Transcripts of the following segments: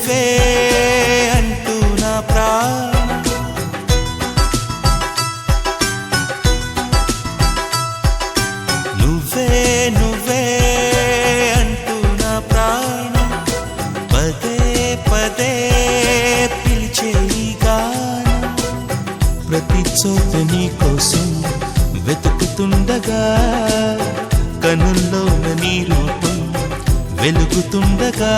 నువ్వే అంటూ నా ప్రాణం నువ్వే నువ్వే అంటూ నా ప్రాణం పదే పదే పిలిచే ఈ గానం ప్రతి చోట నీ కోసం వెతుకుతుండగా కనుల్లోన నీ రూపం వెలుగుతుండగా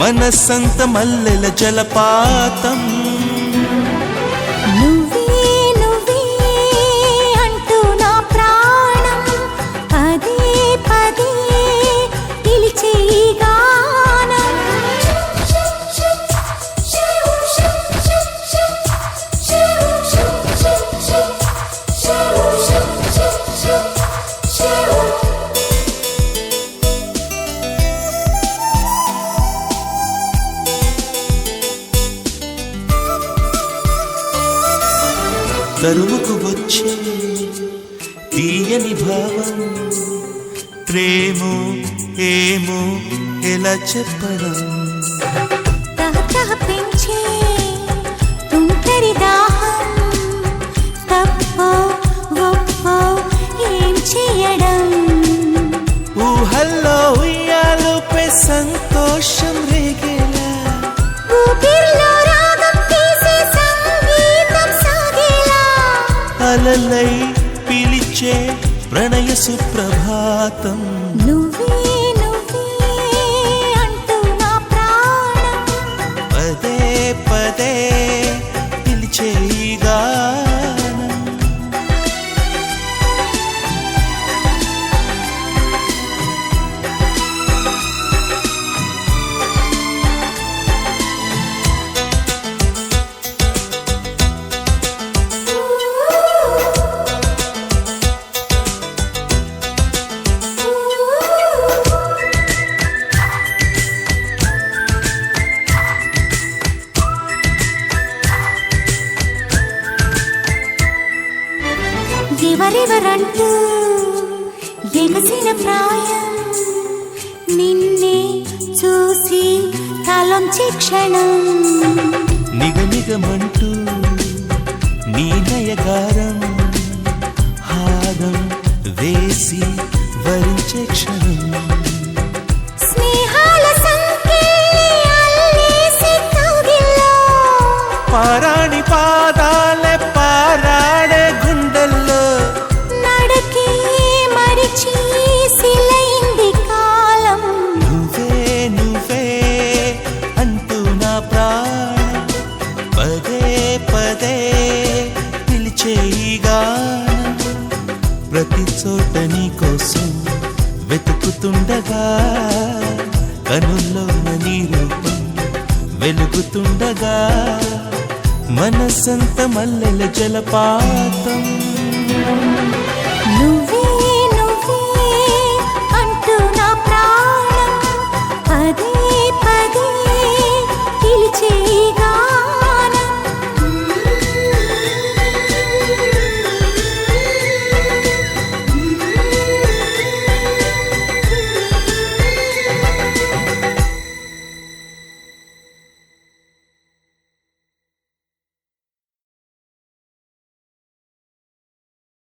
మనస్సంత మల్లెల జలపాతం నువ్వే నువ్వే అంటూ నా ప్రాణం పదే పదే పిలిచే ఈ గానం తరువుకు వచ్చే తీయని భావం ప్రేమో ఏమో ఎలా చెప్పడం తహతహ పెంచే తుంటరి దాహం తప్పో గొప్పో ఏం చేయడం ఊహల్లో ఉయ్యాలుపై సంతోషం రేగేలా ఊపిరిలో రాగం తీసే సంగీతం సాగేలా అలలై పిలిచే ప్రణయ సుప్రభాతం నువ్వే నువ్వే అంటూ నా ప్రాణం పదే పదే పిలిచే ఈ గానం ఎవరెవరంటూ ఎగసిన ప్రాయం నిన్నే చూసి తలొంచి క్షణం నిగనిగమంటూ నీ నయగారం హారం వేసి వరించే క్షణం స్నేహాల సంకెళ్ళి అల్లేసి కౌగిల్లో పారాణి పాదాలే పారాడే గుండెల్లో నడకే మరిచి సిలైంది కాలం నువ్వే నువ్వే అంటూ నా ప్రాణం పదే పదే పిలిచే ఈ గానం ప్రతి చోట నీ కోసం వెతుకుతుండగా కనుల్లోన నీ రూపం వెలుగుతుండగా మనసంత మల్లెల జలపాతం నువ్వు